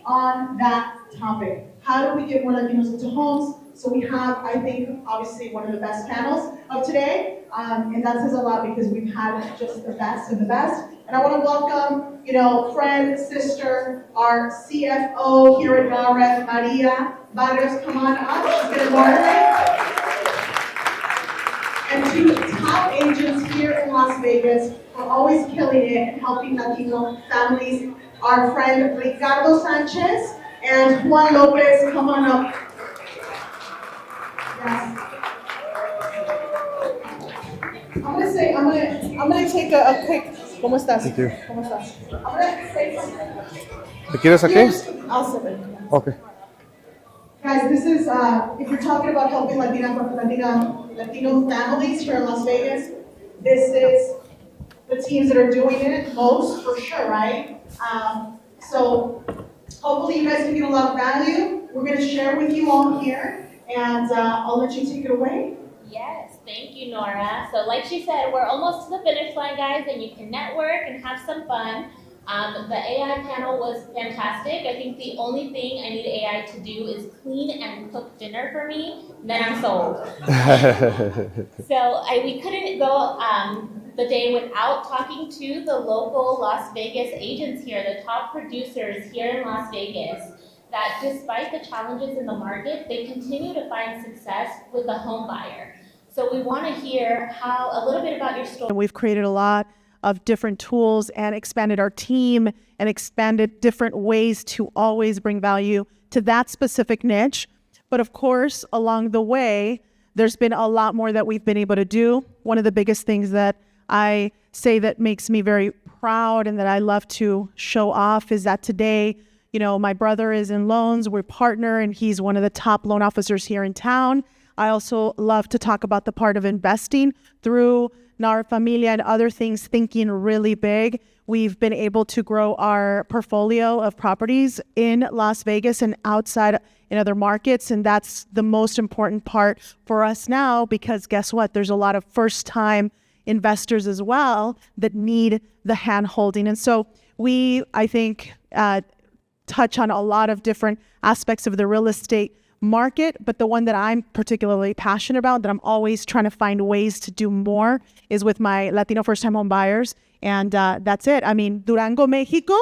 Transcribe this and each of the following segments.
on that topic. How do we get more Latinos into homes? So we have, I think, obviously one of the best panels of today, and that says a lot because we've had just the best of the best. And I want to welcome, friend, sister, our CFO here at NAHREP, Maria Barrios. Come on up. She's going to moderate. And two top agents here in Las Vegas are always killing it and helping Latino families. Our friend Ricardo Sanchez and Juan Lopez. Come on up. Yes. I'm gonna take a quick. ¿Cómo estás? Thank you. ¿Cómo estás? I'm gonna say something. ¿Te quieres aquí? I'll sit right here. Okay. Guys, this is if you're talking about helping Latino families here in Las Vegas, this is the teams that are doing it most for sure, right? So hopefully you guys can get a lot of value. We're going to share with you all here, and I'll let you take it away. Yes, thank you, Nora. So like she said, we're almost to the finish line, guys, and you can network and have some fun. The AI panel was fantastic. I think the only thing I need AI to do is clean and cook dinner for me, then I'm sold. So we couldn't go the day without talking to the local Las Vegas agents here, the top producers here in Las Vegas, that despite the challenges in the market, they continue to find success with the home buyer. So we want to hear a little bit about your story. We've created a lot of different tools and expanded our team and expanded different ways to always bring value to that specific niche. But of course, along the way, there's been a lot more that we've been able to do. One of the biggest things that I say that makes me very proud and that I love to show off is that today, my brother is in loans, we're partner, and he's one of the top loan officers here in town. I also love to talk about the part of investing through NAHREP Familia and other things, thinking really big. We've been able to grow our portfolio of properties in Las Vegas and outside in other markets. And that's the most important part for us now, because guess what? There's a lot of first-time investors as well that need the hand-holding. And so we, I think, touch on a lot of different aspects of the real estate market, but the one that I'm particularly passionate about, that I'm always trying to find ways to do more, is with my Latino first-time home buyers. And that's it. I mean, Durango, Mexico,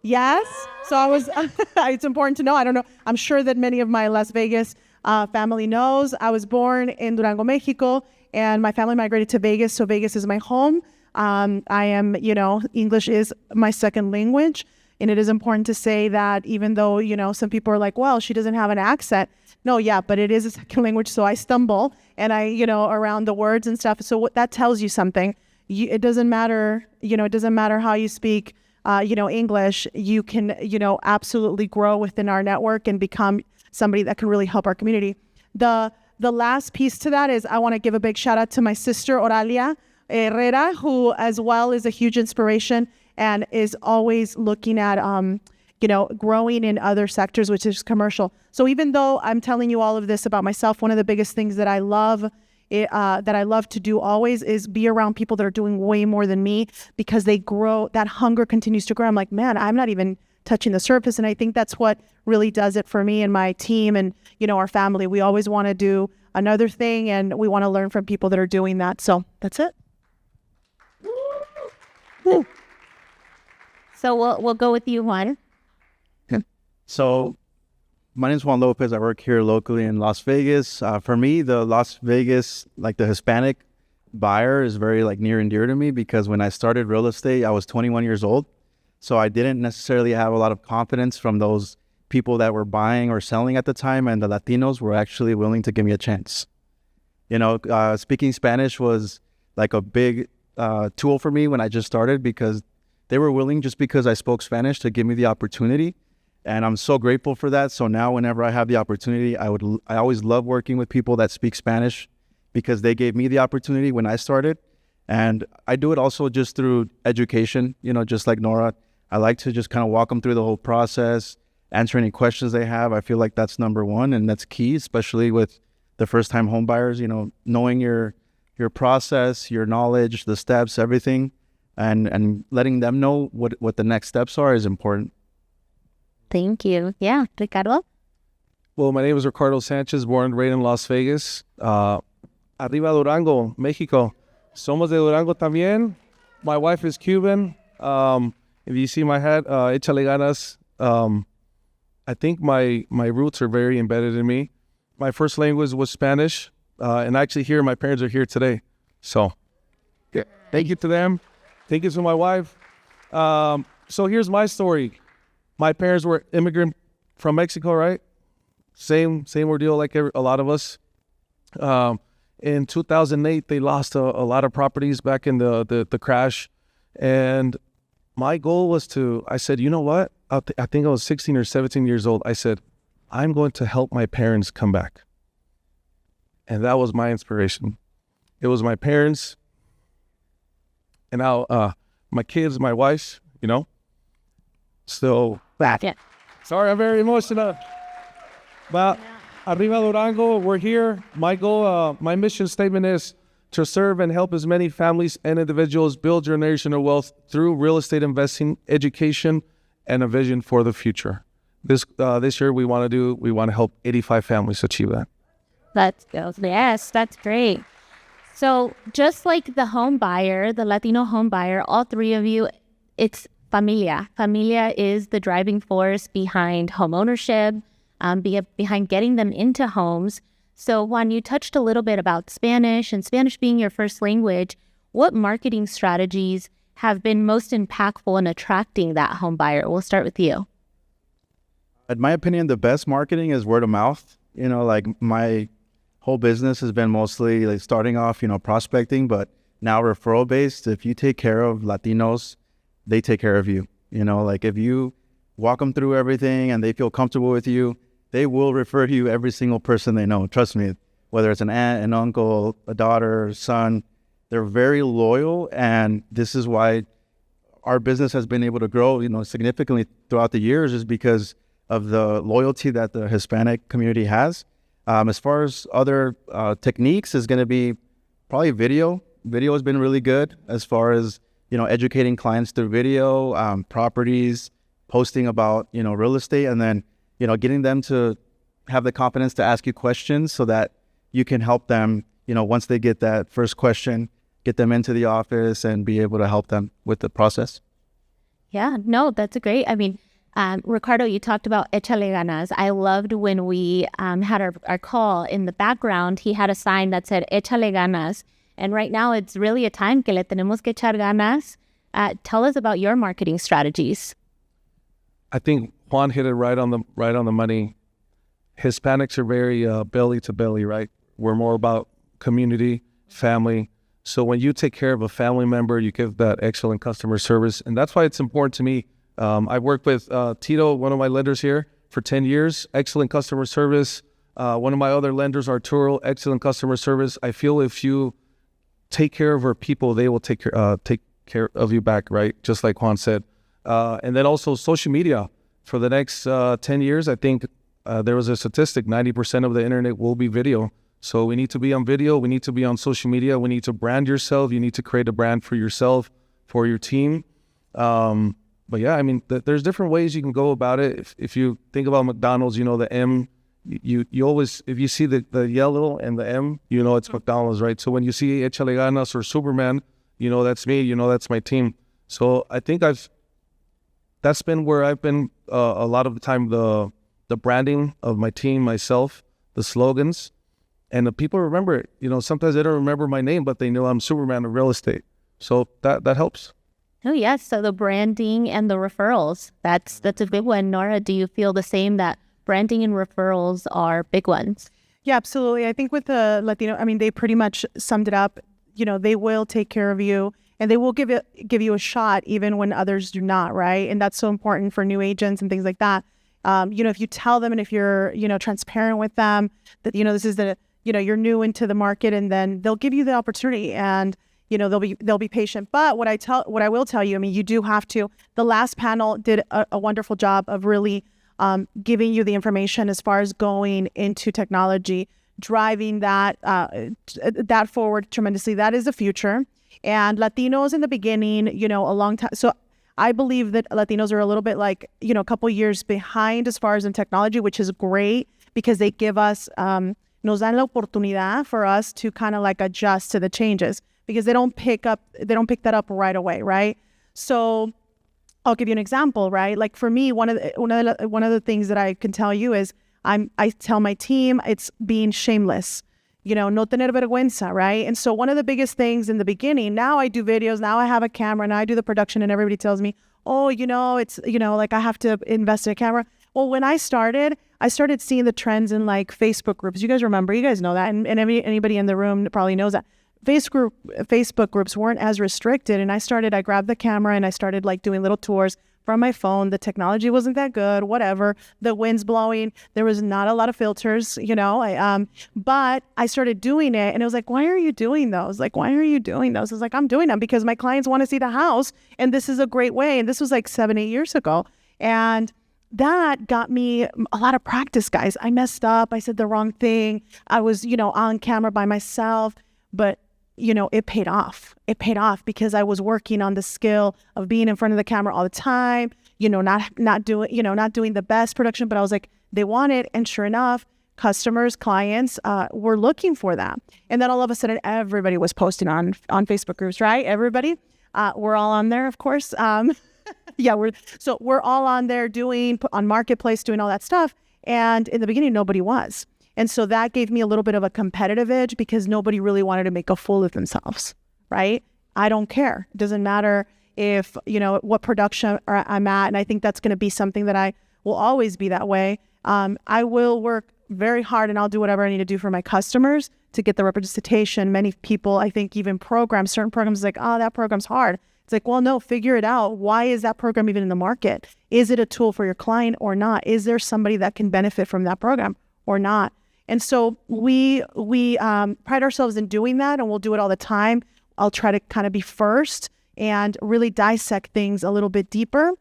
yes. So I was, it's important to know. I don't know. I'm sure that many of my Las Vegas family knows. I was born in Durango, Mexico, and my family migrated to Vegas. So Vegas is my home. I am, English is my second language. And it is important to say that even though, some people are like, well, she doesn't have an accent. No, yeah, but it is a second language. So I stumble and I, around the words and stuff. So that tells you something. It doesn't matter, it doesn't matter how you speak, English. You can, absolutely grow within our network and become somebody that can really help our community. The last piece to that is I want to give a big shout out to my sister, Oralia Herrera, who as well is a huge inspiration and is always looking at, growing in other sectors, which is commercial. So even though I'm telling you all of this about myself, one of the biggest things that I love to do always is be around people that are doing way more than me, because they grow, that hunger continues to grow. I'm like, man, I'm not even touching the surface. And I think that's what really does it for me and my team and, our family. We always want to do another thing, and we want to learn from people that are doing that. So that's it. Woo. So we'll go with you, Juan. So my name is Juan Lopez. I work here locally in Las Vegas. For me, the Las Vegas, like the Hispanic buyer, is very near and dear to me, because when I started real estate, I was 21 years old. So I didn't necessarily have a lot of confidence from those people that were buying or selling at the time, and the Latinos were actually willing to give me a chance. Speaking Spanish was like a big tool for me when I just started, because they were willing, just because I spoke Spanish, to give me the opportunity. And I'm so grateful for that. So now whenever I have the opportunity, I always love working with people that speak Spanish, because they gave me the opportunity when I started. And I do it also just through education, just like Nora. I like to just kind of walk them through the whole process, answer any questions they have. I feel like that's number one, and that's key, especially with the first-time home buyers, knowing your process, your knowledge, the steps, everything. And letting them know what the next steps are is important. Thank you. Yeah, Ricardo? Well, my name is Ricardo Sanchez, born and raised in Las Vegas. Arriba Durango, Mexico. Somos de Durango también. My wife is Cuban. If you see my hat, échale ganas. I think my roots are very embedded in me. My first language was Spanish, and actually here, my parents are here today. So, yeah, thank you to them. Thank you to my wife. So here's my story. My parents were immigrant from Mexico, right? Same ordeal like a lot of us. In 2008, they lost a lot of properties back in the crash. And my goal was I said, you know what? I think I was 16 or 17 years old. I said, I'm going to help my parents come back. And that was my inspiration. It was my parents, and now my kids, my wife, you know. So, Yeah. sorry, I'm very emotional. But Arriba Durango, we're here. My goal, my mission statement is to serve and help as many families and individuals build generational wealth through real estate investing, education, and a vision for the future. This year, we want to help 85 families achieve that. Let's go. Yes, that's great. So just like the home buyer, the Latino home buyer, all three of you, it's familia. Familia is the driving force behind home ownership, behind getting them into homes. So Juan, you touched a little bit about Spanish and Spanish being your first language. What marketing strategies have been most impactful in attracting that home buyer? We'll start with you. In my opinion, the best marketing is word of mouth. You know, like my whole business has been mostly like starting off, prospecting, but now referral based. If you take care of Latinos, they take care of you. Like if you walk them through everything and they feel comfortable with you, they will refer to you every single person they know. Trust me, whether it's an aunt, an uncle, a daughter, son, they're very loyal. And this is why our business has been able to grow, significantly throughout the years, is because of the loyalty that the Hispanic community has. As far as other techniques, is going to be probably video. Video has been really good as far as, educating clients through video, properties, posting about, real estate, and then, getting them to have the confidence to ask you questions so that you can help them, once they get that first question, get them into the office and be able to help them with the process. Yeah, no, that's great. I mean, Ricardo, you talked about échale ganas. I loved when we had our call. In the background, he had a sign that said échale ganas. And right now, it's really a time que le tenemos que echar ganas. Tell us about your marketing strategies. I think Juan hit it right on the money. Hispanics are very belly to belly, right? We're more about community, family. So when you take care of a family member, you give that excellent customer service. And that's why it's important to me. I've worked with Tito, one of my lenders here, for 10 years. Excellent customer service. One of my other lenders, Arturo, excellent customer service. I feel if you take care of our people, they will take care of you back, right? Just like Juan said. And then also social media. For the next 10 years, I think there was a statistic, 90% of the internet will be video. So we need to be on video. We need to be on social media. We need to brand yourself. You need to create a brand for yourself, for your team. But yeah, I mean, there's different ways you can go about it. If you think about McDonald's, the M, you always, if you see the yellow and the M, it's McDonald's, right? So when you see Échale Ganas or Superman, that's me, that's my team. So I think that's been where I've been a lot of the time, the branding of my team, myself, the slogans, and the people remember it. Sometimes they don't remember my name, but they know I'm Superman of real estate. So that helps. Oh, yes. So the branding and the referrals, that's a big one. Nora, do you feel the same, that branding and referrals are big ones? Yeah, absolutely. I think with the Latino, they pretty much summed it up. They will take care of you and they will give you a shot even when others do not, right? And that's so important for new agents and things like that. If you tell them and if you're, transparent with them that, this is you're new into the market, and then they'll give you the opportunity and, they'll be patient. But what I will tell you, you do have to. The last panel did a wonderful job of really giving you the information as far as going into technology, driving that forward tremendously. That is the future. And Latinos in the beginning, a long time. So I believe that Latinos are a little bit like, you know, a couple years behind as far as in technology, which is great because they give us, nos dan la oportunidad for us to kind of like adjust to the changes because they don't pick that up right away, right? So I'll give you an example, right? Like for me, one of the things that I can tell you is I tell my team it's being shameless. You know, no tener vergüenza, right? And so one of the biggest things in the beginning, now I do videos, now I have a camera, now I do the production and everybody tells me, oh, you know, it's, you know, like I have to invest in a camera. Well, when I started seeing the trends in like Facebook groups. You guys remember, you guys know that. And anybody in the room probably knows that. Facebook groups weren't as restricted. And I grabbed the camera and I started like doing little tours from my phone. The technology wasn't that good, whatever. The wind's blowing. There was not a lot of filters, you know, but I started doing it and it was like, why are you doing those? Like, why are you doing those? It's like, I'm doing them because my clients want to see the house and this is a great way. And this was like 7-8 years ago. And that got me a lot of practice, guys. I messed up. I said the wrong thing. I was, you know, on camera by myself, but you know, it paid off. It paid off because I was working on the skill of being in front of the camera all the time, you know, not doing the best production, but I was like, they want it. And sure enough, customers, clients were looking for that. And then all of a sudden, everybody was posting on Facebook groups, right? Everybody. We're all on there, of course. Yeah, we're all on there on Marketplace, doing all that stuff. And in the beginning, nobody was. And so that gave me a little bit of a competitive edge because nobody really wanted to make a fool of themselves, right? I don't care. It doesn't matter if, you know, what production I'm at. And I think that's going to be something that I will always be that way. I will work very hard and I'll do whatever I need to do for my customers to get the representation. Many people, I think even certain programs like, oh, that program's hard. It's like, well, no, figure it out. Why is that program even in the market? Is it a tool for your client or not? Is there somebody that can benefit from that program or not? And so we pride ourselves in doing that, and we'll do it all the time. I'll try to kind of be first and really dissect things a little bit deeper.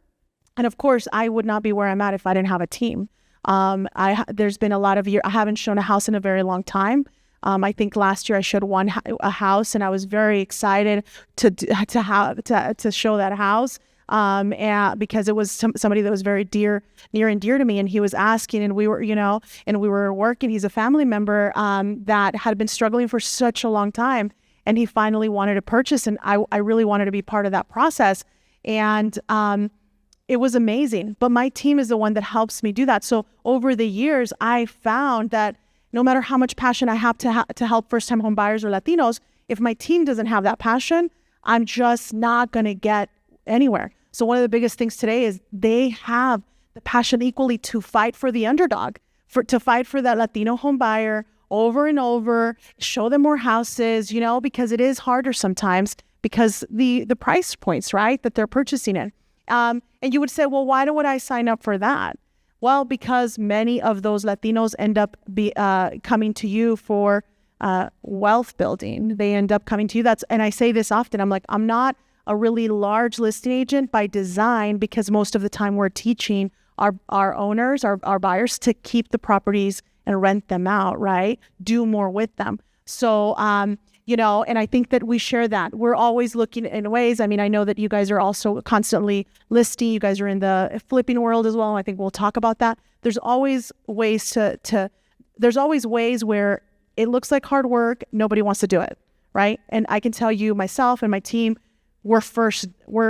And of course, I would not be where I'm at if I didn't have a team. There's been a lot of years, I haven't shown a house in a very long time. I think last year I showed a house, and I was very excited to show that house. And because it was somebody that was very near and dear to me, and he was asking, and we were working. He's a family member that had been struggling for such a long time, and he finally wanted to purchase, and I really wanted to be part of that process, and it was amazing. But my team is the one that helps me do that. So over the years, I found that no matter how much passion I have to help first-time home buyers or Latinos, if my team doesn't have that passion, I'm just not going to get anywhere. So one of the biggest things today is they have the passion equally to fight for the underdog, to fight for that Latino home buyer over and over, show them more houses, you know, because it is harder sometimes because the price points, right, that they're purchasing in. And you would say, well, why would I sign up for that? Well, because many of those Latinos end up coming to you for wealth building. They end up coming to you. And I say this often. I'm like, I'm not a really large listing agent by design because most of the time we're teaching our owners, our buyers to keep the properties and rent them out, right? Do more with them. So, you know, and I think that we share that. We're always looking in ways. I mean, I know that you guys are also constantly listing. You guys are in the flipping world as well. I think we'll talk about that. There's always ways there's always ways where it looks like hard work. Nobody wants to do it, right? And I can tell you myself and my team, we're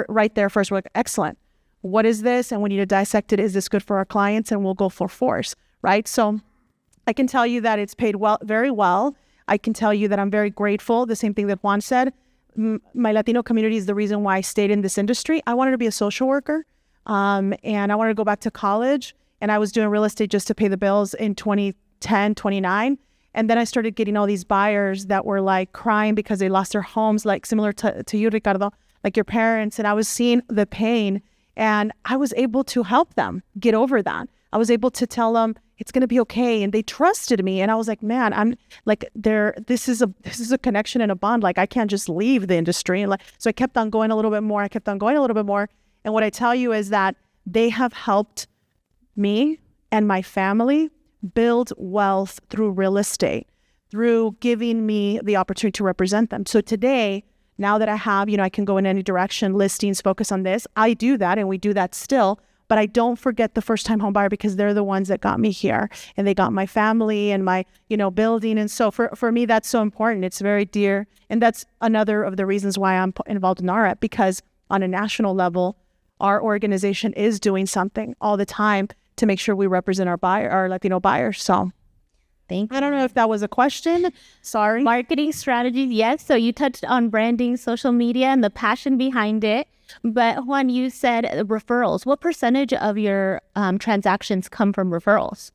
right there first. We're like, excellent. What is this? And we need to dissect it. Is this good for our clients? And we'll go for force, right? So I can tell you that it's paid very well. I can tell you that I'm very grateful. The same thing that Juan said. My Latino community is the reason why I stayed in this industry. I wanted to be a social worker, and I wanted to go back to college. And I was doing real estate just to pay the bills in 2010, 29. And then I started getting all these buyers that were like crying because they lost their homes, like similar to you, Ricardo, like your parents. And I was seeing the pain, and I was able to help them get over that. I was able to tell them it's going to be okay. And they trusted me. And I was like, man, I'm like, this is a connection and a bond. Like I can't just leave the industry. And so I kept on going a little bit more. And what I tell you is that they have helped me and my family build wealth through real estate, through giving me the opportunity to represent them. So today, now that I have, I can go in any direction, listings, focus on this. I do that, and we do that still. But I don't forget the first-time home buyer, because they're the ones that got me here, and they got my family and my, building. And so for me, that's so important. It's very dear. And that's another of the reasons why I'm involved in NAREP, because on a national level, our organization is doing something all the time to make sure we represent our Latino buyers. So Thank you. I don't know if that was a question. Sorry. Marketing strategies, yes. So you touched on branding, social media, and the passion behind it. But Juan, you said referrals. What percentage of your transactions come from referrals?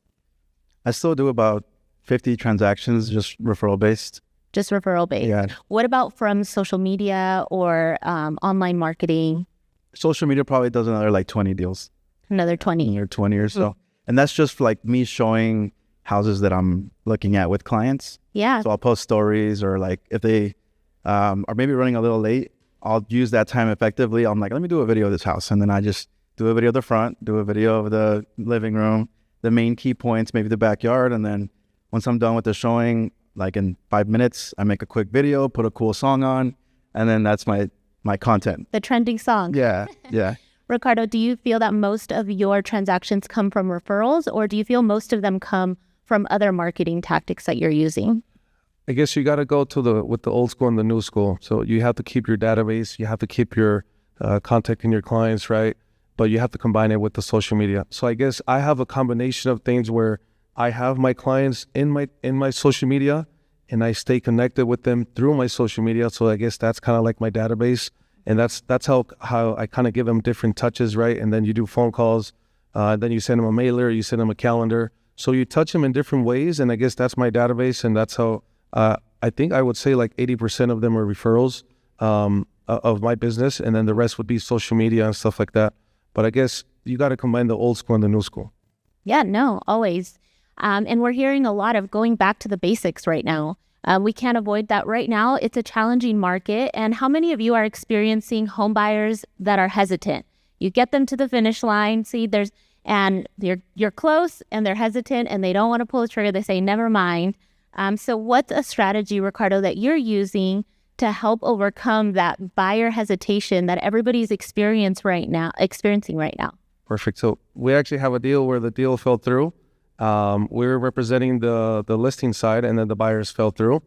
I still do about 50 transactions, just referral based. Just referral based. Yeah. What about from social media or online marketing? Social media probably does another like 20 deals. Another 20. Another 20 or so. And that's just like me showing houses that I'm looking at with clients. Yeah. So I'll post stories, or like if they are maybe running a little late, I'll use that time effectively. I'm like, let me do a video of this house. And then I just do a video of the front, do a video of the living room, the main key points, maybe the backyard. And then once I'm done with the showing, like in 5 minutes, I make a quick video, put a cool song on, and then that's my content. The trending song. Yeah, yeah. Ricardo, do you feel that most of your transactions come from referrals, or do you feel most of them come from other marketing tactics that you're using? I guess you got to go with the old school and the new school. So you have to keep your database, you have to keep your contacting your clients, right? But you have to combine it with the social media. So I guess I have a combination of things where I have my clients in my social media, and I stay connected with them through my social media. So I guess that's kind of like my database, and that's how I kind of give them different touches, right? And then you do phone calls, then you send them a mailer, you send them a calendar. So you touch them in different ways, and I guess that's my database, and that's how. I think I would say like 80% of them are referrals of my business, and then the rest would be social media and stuff like that. But I guess you got to combine the old school and the new school. Yeah, no, always. And we're hearing a lot of going back to the basics right now. We can't avoid that right now. It's a challenging market. And how many of you are experiencing home buyers that are hesitant? You get them to the finish line, and you're close, and they're hesitant, and they don't want to pull the trigger. They say, never mind. So what's a strategy, Ricardo, that you're using to help overcome that buyer hesitation that everybody's experiencing right now? Perfect. So we actually have a deal where the deal fell through. We're representing the listing side, and then the buyers fell through.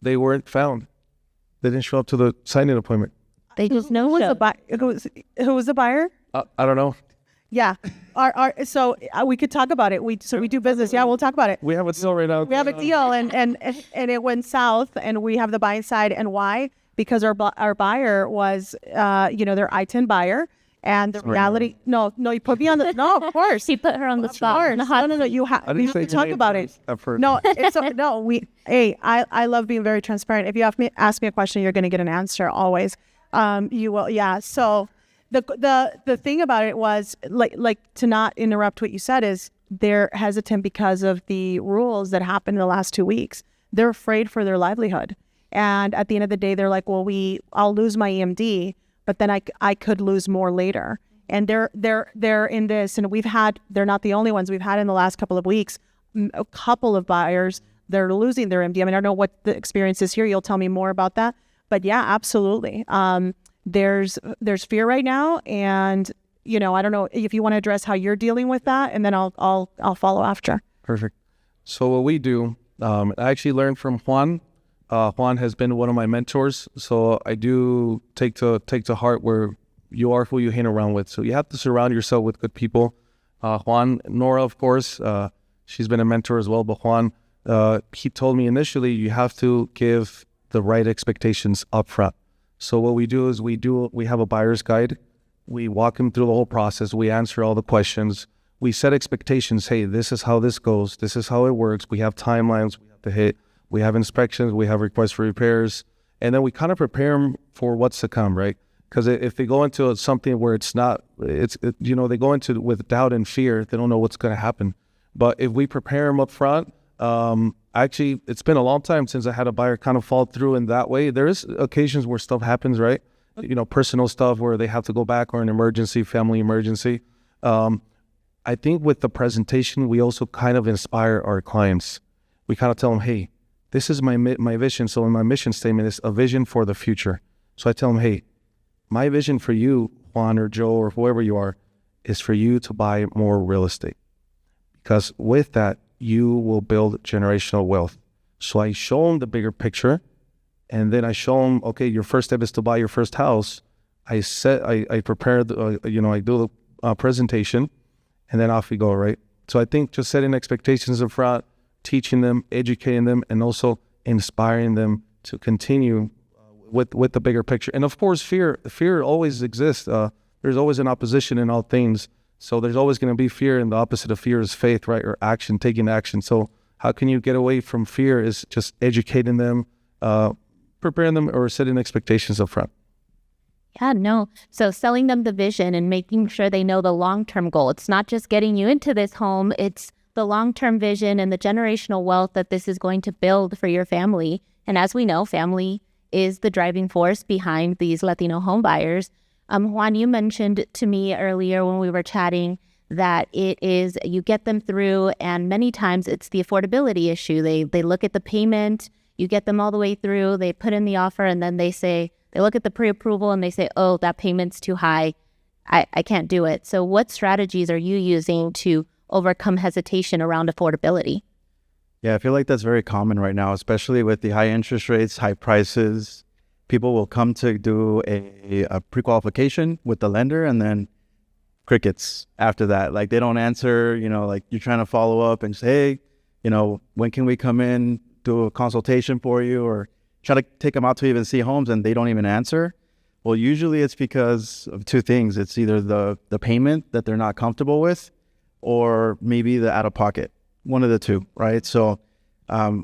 They weren't found. They didn't show up to the signing appointment. They just Who was the buyer? I don't know. Yeah. So we could talk about it. We do business. Yeah, we'll talk about it. We have a deal right now. We have a deal, and it went south, and we have the buying side. And why? Because our buyer was, their I-10 buyer, and the reality. No, you put me on the. No, of course. He put her on the spot. No. You have to talk about it. No, I love being very transparent. If you ask me a question, you're going to get an answer always. You will. Yeah. So. The thing about it was, like to not interrupt what you said, is they're hesitant because of the rules that happened in the last 2 weeks. They're afraid for their livelihood. And at the end of the day, they're like, well, I'll lose my EMD, but then I could lose more later. And they're in this, and they're not the only ones. We've had in the last couple of weeks, a couple of buyers, they're losing their EMD. I mean, I don't know what the experience is here. You'll tell me more about that. But yeah, absolutely. There's fear right now, and I don't know if you want to address how you're dealing with that, and then I'll follow after. Perfect. So what we do, I actually learned from Juan. Juan has been one of my mentors, so I do take to heart where you are who you hang around with. So you have to surround yourself with good people. Nora, of course, she's been a mentor as well. But Juan, he told me initially you have to give the right expectations up front. So what we do is we have a buyer's guide. We walk them through the whole process. We answer all the questions. We set expectations. Hey, this is how this goes. This is how it works. We have timelines we have to hit. We have inspections. We have requests for repairs. And then we kind of prepare them for what's to come, right? Because if they go into something where they go into with doubt and fear, they don't know what's going to happen. But if we prepare them up front, actually, it's been a long time since I had a buyer kind of fall through in that way. There is occasions where stuff happens, right? Personal stuff where they have to go back, or an emergency, family emergency. I think with the presentation, we also kind of inspire our clients. We kind of tell them, hey, this is my vision. So in my mission statement is a vision for the future. So I tell them, hey, my vision for you, Juan or Joe or whoever you are, is for you to buy more real estate. Because with that, you will build generational wealth. So I show them the bigger picture, and then I show them, okay, your first step is to buy your first house. I prepare, I do the presentation, and then off we go, right? So I think just setting expectations up front, teaching them, educating them, and also inspiring them to continue with the bigger picture. And of course, fear always exists. There's always an opposition in all things. So there's always going to be fear, and the opposite of fear is faith, right? Or action, taking action. So how can you get away from fear is just educating them, preparing them, or setting expectations up front. Yeah, no. So selling them the vision and making sure they know the long-term goal. It's not just getting you into this home. It's the long-term vision and the generational wealth that this is going to build for your family. And as we know, family is the driving force behind these Latino home buyers. Juan, you mentioned to me earlier when we were chatting that it is, you get them through, and many times it's the affordability issue. They look at the payment, you get them all the way through, they put in the offer, and then they look at the pre-approval and they say, oh, that payment's too high, I can't do it. So what strategies are you using to overcome hesitation around affordability? Yeah, I feel like that's very common right now, especially with the high interest rates, high prices. People will come to do a pre-qualification with the lender, and then crickets after that. Like, they don't answer, like you're trying to follow up and say, hey, when can we come in, do a consultation for you, or try to take them out to even see homes, and they don't even answer. Well, usually it's because of two things. It's either the payment that they're not comfortable with, or maybe the out-of-pocket, one of the two, right? So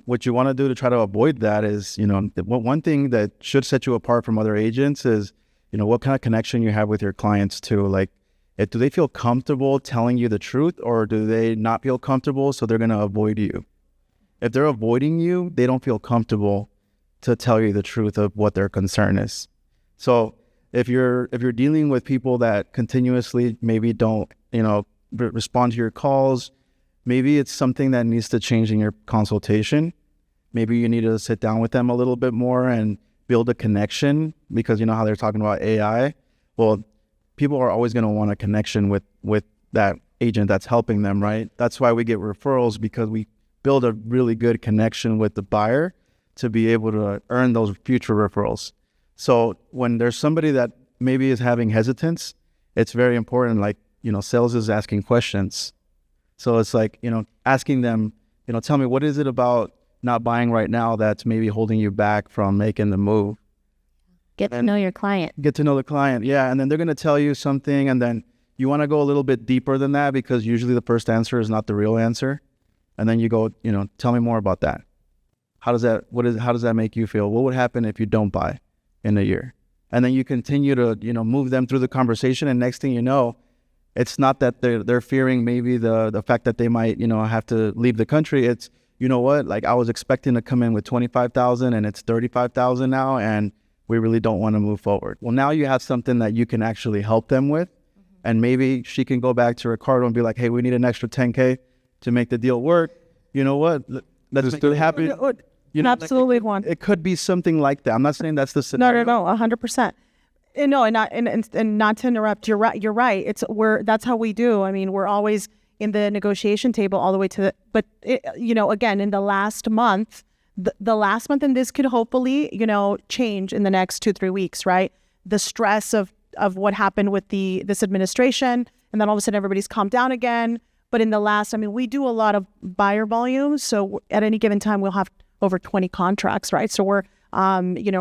what you want to do to try to avoid that is, one thing that should set you apart from other agents is, what kind of connection you have with your clients too. Like, do they feel comfortable telling you the truth, or do they not feel comfortable, so they're going to avoid you? If they're avoiding you, they don't feel comfortable to tell you the truth of what their concern is. So if you're dealing with people that continuously maybe don't, respond to your calls, maybe it's something that needs to change in your consultation. Maybe you need to sit down with them a little bit more and build a connection, because you know how they're talking about AI. Well, people are always going to want a connection with that agent that's helping them, right? That's why we get referrals, because we build a really good connection with the buyer to be able to earn those future referrals. So when there's somebody that maybe is having hesitance, it's very important, like, sales is asking questions. So it's like, asking them, tell me, what is it about not buying right now that's maybe holding you back from making the move? Get to know your client. Get to know the client, yeah. And then they're going to tell you something, and then you want to go a little bit deeper than that, because usually the first answer is not the real answer. And then you go, tell me more about that. How does that make you feel? What would happen if you don't buy in a year? And then you continue to, move them through the conversation, and next thing you know, it's not that they're fearing maybe the fact that they might, have to leave the country. It's, like, I was expecting to come in with 25,000 and it's 35,000 now, and we really don't want to move forward. Well, now you have something that you can actually help them with. And maybe she can go back to Ricardo and be like, hey, we need an extra 10K to make the deal work. You know what? Let's make it happen. Absolutely, Juan. It could be something like that. I'm not saying that's the scenario. No, 100%. No, and not to interrupt. You're right. That's how we do. I mean, we're always in the negotiation table all the way to again, in the last month, the last month, and this could hopefully, change in the next 2-3 weeks, right? The stress of what happened with this administration, and then all of a sudden everybody's calmed down again. But in the last, we do a lot of buyer volumes. So at any given time, we'll have over 20 contracts, right? So we're,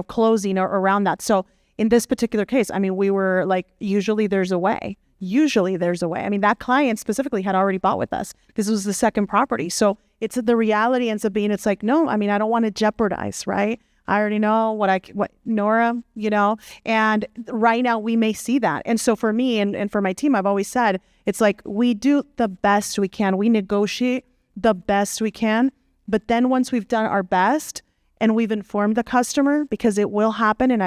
closing around that. So in this particular case, we were like, usually there's a way. That client specifically had already bought with us. This was the second property. So it's the reality ends up being, it's like, no, I don't want to jeopardize, right? I already know what Nora, and right now we may see that. And so for me and for my team, I've always said, it's like, we do the best we can. We negotiate the best we can. But then once we've done our best and we've informed the customer, because it will happen, and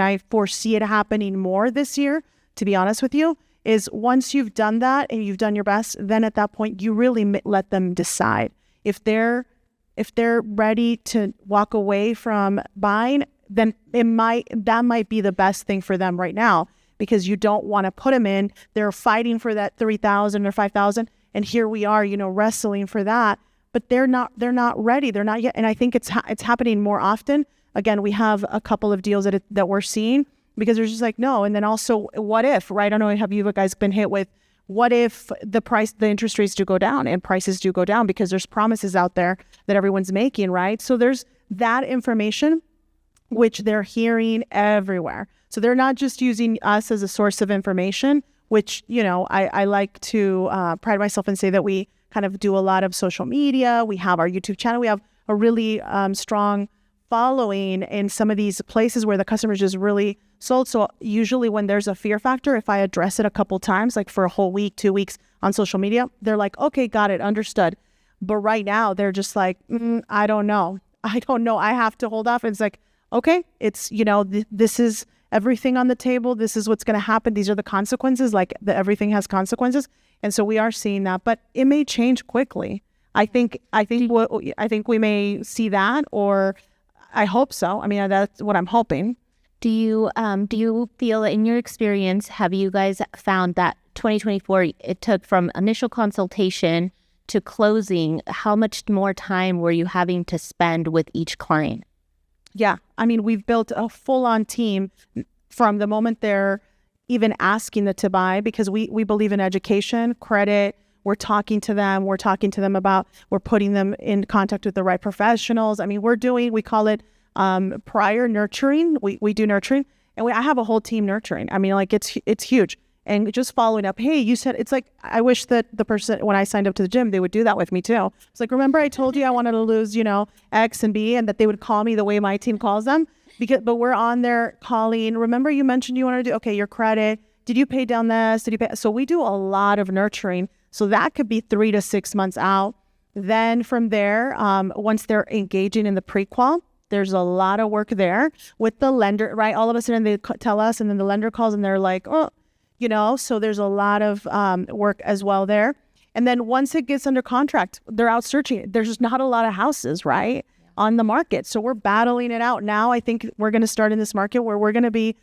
I foresee it happening more this year, to be honest with you, is once you've done that and you've done your best, then at that point, you really let them decide. If they're if they're ready to walk away from buying, then that might be the best thing for them right now, because you don't want to put them in. They're fighting for that 3,000 or 5,000, and here we are, wrestling for that. But they're not ready. They're not yet. And I think it's happening more often. Again, we have a couple of deals that we're seeing, because they're just like, no. And then also, what if, right? I don't know, have you guys been hit with, what if the interest rates do go down and prices do go down, because there's promises out there that everyone's making, right? So there's that information, which they're hearing everywhere. So they're not just using us as a source of information, which, I like to pride myself and say that we kind of do a lot of social media. We have our YouTube channel. We have a really strong following in some of these places where the customers just really sold. So usually when there's a fear factor, if I address it a couple times, like for a whole week, 2 weeks on social media, they're like, okay, got it, understood. But right now they're just like, I don't know. I have to hold off. And it's like, okay, it's, this is everything on the table. This is what's going to happen. These are the consequences. Like everything has consequences. And so we are seeing that, but it may change quickly. I think we may see that, or I hope so. I mean, that's what I'm hoping. Do you feel, in your experience, have you guys found that 2024, it took from initial consultation to closing, how much more time were you having to spend with each client? Yeah. I mean, we've built a full-on team from the moment they're even asking to buy, because we believe in education, credit. We're talking to them. We're putting them in contact with the right professionals. I mean, we call it prior nurturing. We do nurturing, and I have a whole team nurturing. I mean, like it's huge. And just following up, hey, you said, it's like, I wish that the person, when I signed up to the gym, they would do that with me too. It's like, remember I told you I wanted to lose, X and B, and that they would call me the way my team calls them? But we're on there calling. Remember you mentioned you wanted to do, okay, your credit. Did you pay down this? So we do a lot of nurturing. So that could be 3 to 6 months out. Then from there, once they're engaging in the pre-qual, there's a lot of work there with the lender, right? All of a sudden they tell us, and then the lender calls and they're like, oh, so there's a lot of work as well there. And then once it gets under contract, they're out searching. There's just not a lot of houses, right, on the market. So we're battling it out. Now I think we're going to start in this market where we're going to be,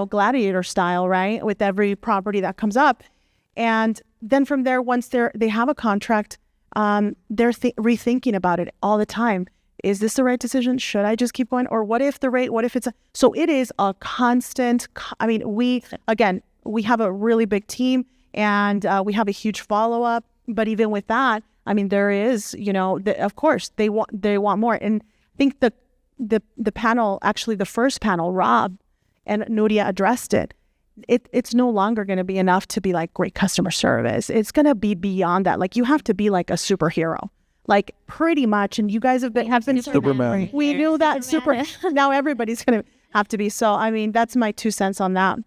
gladiator style, right, with every property that comes up. And then from there, once they have a contract, they're rethinking about it all the time. Is this the right decision? Should I just keep going? Or what if the rate, so it is a constant, I mean, we have a really big team, and we have a huge follow-up. But even with that, I mean, there is, of course, they want more. And I think the panel, actually the first panel, Rob and Nuria addressed it. It's no longer going to be enough to be like great customer service. It's going to be beyond that. Like, you have to be like a superhero, like pretty much. And you guys have been Superman. We knew that now everybody's going to have to be. So, I mean, that's my 2 cents on that.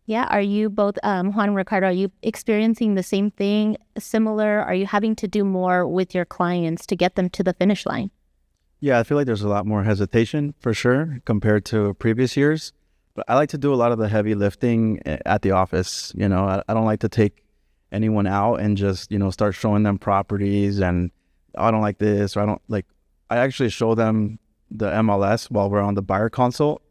Yeah. Are you both, Juan and Ricardo, are you experiencing the same thing, similar? Are you having to do more with your clients to get them to the finish line? Yeah, I feel like there's a lot more hesitation for sure compared to previous years. But I like to do a lot of the heavy lifting at the office. I don't like to take anyone out and just, start showing them properties and, I don't like this, or I don't like, I actually show them the MLS while we're on the buyer consult,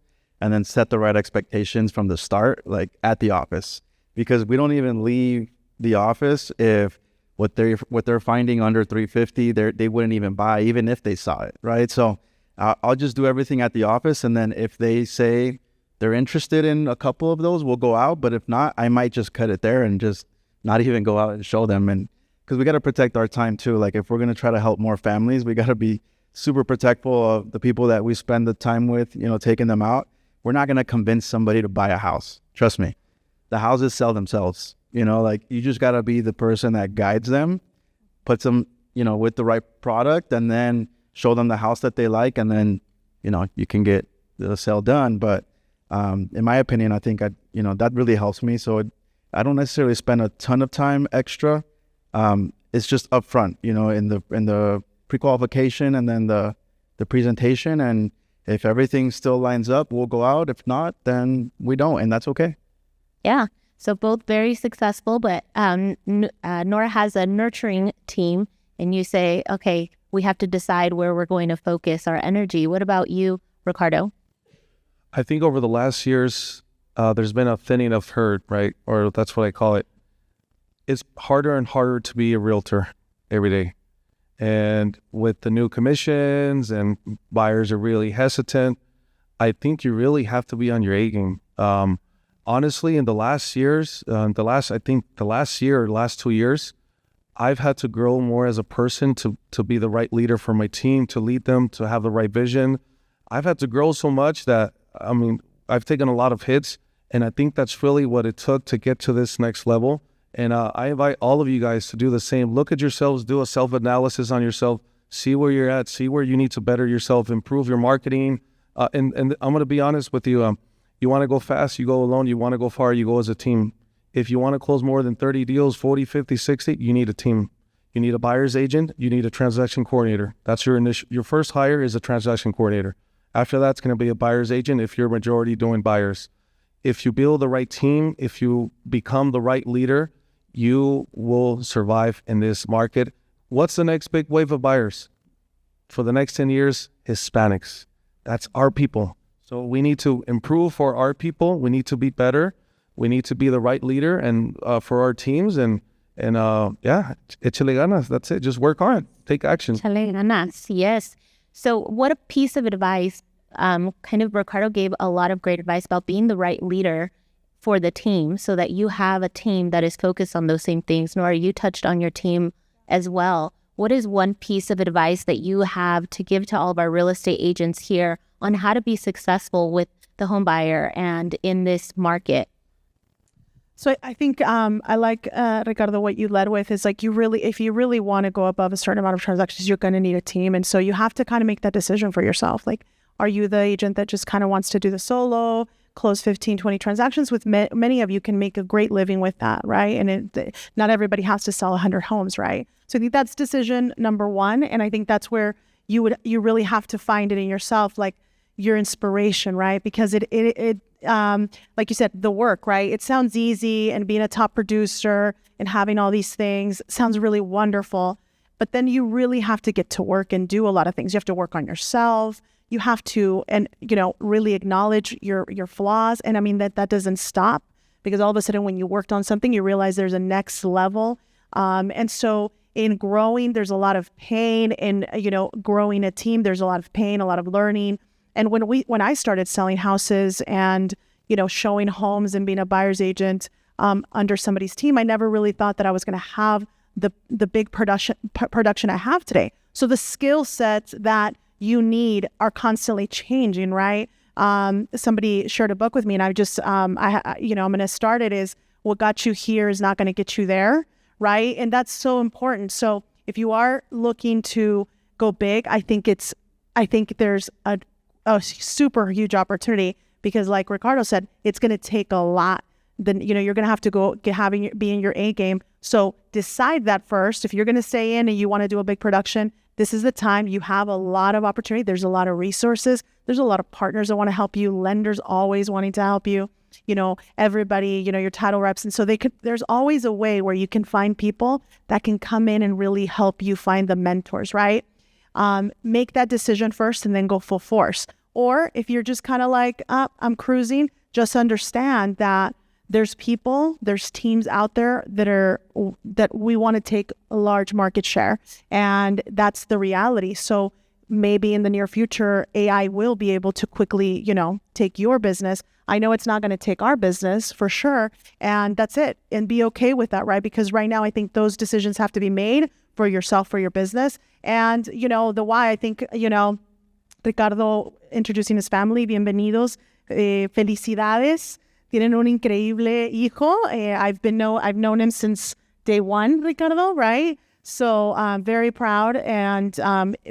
and then set the right expectations from the start, like at the office, because we don't even leave the office if what they're finding under 350, they wouldn't even buy, even if they saw it, right? So I'll just do everything at the office, and then if they say they're interested in a couple of those, we'll go out. But if not, I might just cut it there and just not even go out and show them. And because we got to protect our time too. Like, if we're going to try to help more families, we got to be super protectful of the people that we spend the time with, taking them out. We're not going to convince somebody to buy a house. Trust me. The houses sell themselves. Like, you just got to be the person that guides them, puts them, with the right product, and then show them the house that they like. And then, you can get the sale done. But in my opinion, I think that really helps me. So I don't necessarily spend a ton of time extra. It's just upfront, in the pre-qualification and then the presentation. And if everything still lines up, we'll go out. If not, then we don't, and that's okay. Yeah. So both very successful, but Nora has a nurturing team, and you say, okay, we have to decide where we're going to focus our energy. What about you, Ricardo? I think over the last years, there's been a thinning of herd, right? Or that's what I call it. It's harder and harder to be a realtor every day. And with the new commissions and buyers are really hesitant, I think you really have to be on your A game. Honestly, in the last years, the last 2 years, I've had to grow more as a person to be the right leader for my team, to lead them, to have the right vision. I've had to grow so much that, I mean, I've taken a lot of hits, and I think that's really what it took to get to this next level. And I invite all of you guys to do the same. Look at yourselves, do a self-analysis on yourself, see where you're at, see where you need to better yourself, improve your marketing. And I'm going to be honest with you. You want to go fast, you go alone. You want to go far, you go as a team. If you want to close more than 30 deals, 40, 50, 60, you need a team. You need a buyer's agent. You need a transaction coordinator. That's your first hire is a transaction coordinator. After that, it's going to be a buyer's agent if you're majority doing buyers. If you build the right team, if you become the right leader, you will survive in this market. What's the next big wave of buyers? For the next 10 years, Hispanics. That's our people. So we need to improve for our people. We need to be better. We need to be the right leader and for our teams. And yeah, échale ganas. That's it. Just work hard. Take action. Échale ganas. Yes. So what a piece of advice. Kind of Ricardo gave a lot of great advice about being the right leader for the team so that you have a team that is focused on those same things. Nora, you touched on your team as well. What is one piece of advice that you have to give to all of our real estate agents here on how to be successful with the home buyer and in this market? So I think I like, Ricardo, what you led with is like if you really want to go above a certain amount of transactions, you're going to need a team. And so you have to kind of make that decision for yourself. Like, are you the agent that just kind of wants to do the solo, close 15, 20 transactions? With many of you can make a great living with that, right? And not everybody has to sell 100 homes, right? So I think that's decision number one. And I think that's where you really have to find it in yourself, like your inspiration, right? Because it like you said, the work, right? It sounds easy, and being a top producer and having all these things sounds really wonderful. But then you really have to get to work and do a lot of things. You have to work on yourself. You have to, and really acknowledge your flaws. And I mean, that doesn't stop, because all of a sudden when you worked on something, you realize there's a next level. And so in growing, there's a lot of pain. In growing a team, there's a lot of pain, a lot of learning. And when I started selling houses and showing homes and being a buyer's agent under somebody's team, I never really thought that I was going to have the big production I have today. So the skill sets that you need are constantly changing, right? Somebody shared a book with me, and I'm going to start it is, what got you here is not going to get you there, right? And that's so important. So if you are looking to go big, I think there's a super huge opportunity, because like Ricardo said, it's going to take a lot. Then, you're going to have to be in your A game. So decide that first. If you're going to stay in and you want to do a big production, this is the time. You have a lot of opportunity. There's a lot of resources. There's a lot of partners that want to help you. Lenders always wanting to help you. Everybody, your title reps. And so there's always a way where you can find people that can come in and really help you find the mentors, right? Make that decision first and then go full force. Or if you're just kind of like, I'm cruising, just understand that there's teams out there that we want to take a large market share. And that's the reality. So maybe in the near future, AI will be able to quickly, take your business. I know it's not going to take our business for sure. And that's it. And be okay with that, right? Because right now, I think those decisions have to be made for yourself, for your business. And, the why, I think, Ricardo introducing his family, bienvenidos, felicidades. Tienen un increíble hijo. I've known him since day one, Ricardo, right? So I'm very proud and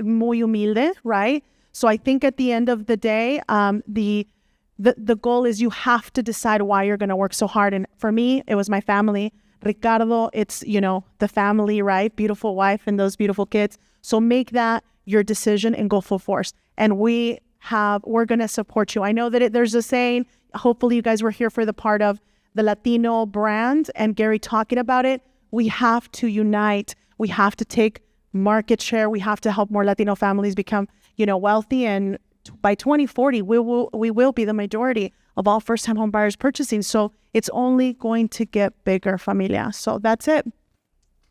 muy humilde, right? So I think at the end of the day, the goal is you have to decide why you're going to work so hard. And for me, it was my family. Ricardo, it's, the family, right? Beautiful wife and those beautiful kids. So make that your decision and go full force. And we're going to support you. I know that there's a saying, hopefully you guys were here for the part of the Latino brand and Gary talking about it. We have to unite. We have to take market share. We have to help more Latino families become, wealthy. And by 2040, we will be the majority of all first-time home buyers purchasing. So it's only going to get bigger, familia. So that's it.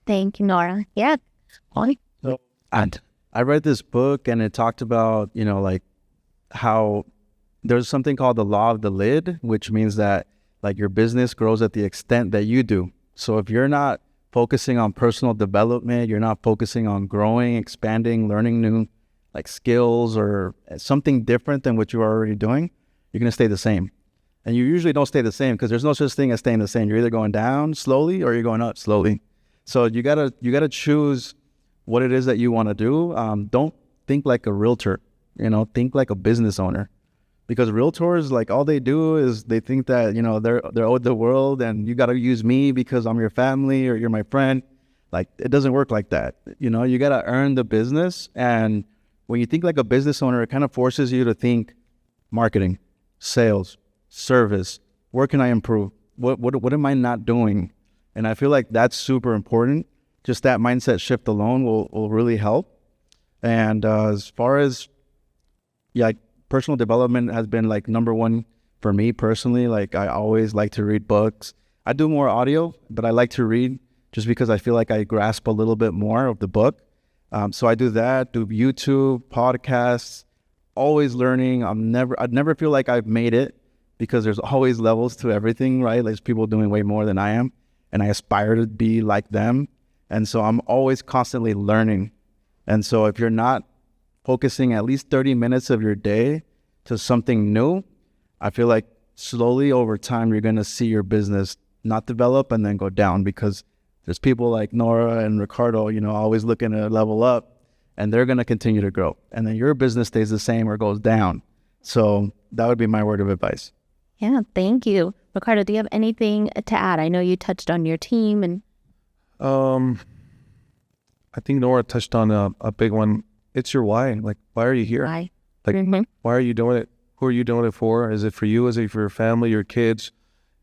Thank you, Nora. Yeah. And I read this book and it talked about, like how there's something called the law of the lid, which means that like your business grows at the extent that you do. So if you're not focusing on personal development, you're not focusing on growing, expanding, learning new like skills or something different than what you're already doing, you're going to stay the same. And you usually don't stay the same because there's no such thing as staying the same. You're either going down slowly or you're going up slowly. So you gotta choose what it is that you want to do. Don't think like a realtor, think like a business owner. Because realtors, like all they do is they think that, they're owed the world and you got to use me because I'm your family or you're my friend. Like it doesn't work like that. You got to earn the business. And when you think like a business owner, it kind of forces you to think marketing, sales, service. Where can I improve? What am I not doing? And I feel like that's super important. Just that mindset shift alone will really help. And as far as, personal development has been like number one for me personally. Like I always like to read books. I do more audio, but I like to read just because I feel like I grasp a little bit more of the book. So I do that, do YouTube, podcasts, always learning. I'd never feel like I've made it because there's always levels to everything, right? There's people doing way more than I am and I aspire to be like them. And so I'm always constantly learning. And so if you're not focusing at least 30 minutes of your day to something new, I feel like slowly over time, you're going to see your business not develop and then go down because there's people like Nora and Ricardo, always looking to level up and they're going to continue to grow. And then your business stays the same or goes down. So that would be my word of advice. Yeah, thank you. Ricardo, do you have anything to add? I know you touched on your team and... I think Nora touched on a big one. It's your why. Like, why are you here? Why? Like, why are you doing it? Who are you doing it for? Is it for you? Is it for your family, your kids?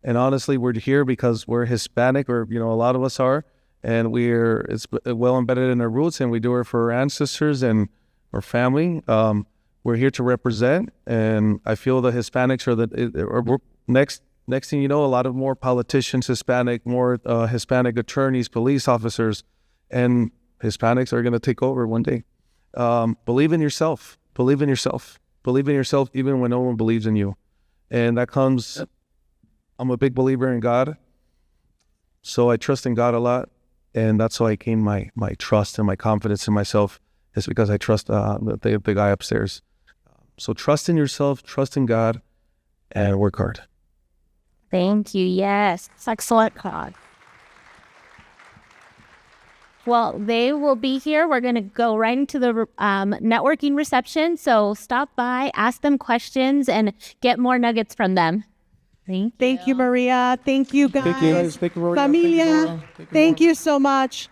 And honestly, we're here because we're Hispanic, or, a lot of us are, and it's well embedded in our roots, and we do it for our ancestors and our family. We're here to represent, and I feel the Hispanics are next thing you know, a lot of more politicians, more Hispanic attorneys, police officers, and Hispanics are going to take over one day. Believe in yourself. Believe in yourself. Believe in yourself even when no one believes in you. And that comes, I'm a big believer in God. So I trust in God a lot. And that's how I came my trust and my confidence in myself is because I trust the guy upstairs. So trust in yourself, trust in God, and work hard. Thank you. Yes. It's excellent, God. Well, they will be here. We're going to go right into the networking reception. So stop by, ask them questions, and get more nuggets from them. Thank you, Maria. Thank you, guys. Thank you, guys. Thank you, Maria. Familia, thank you so much.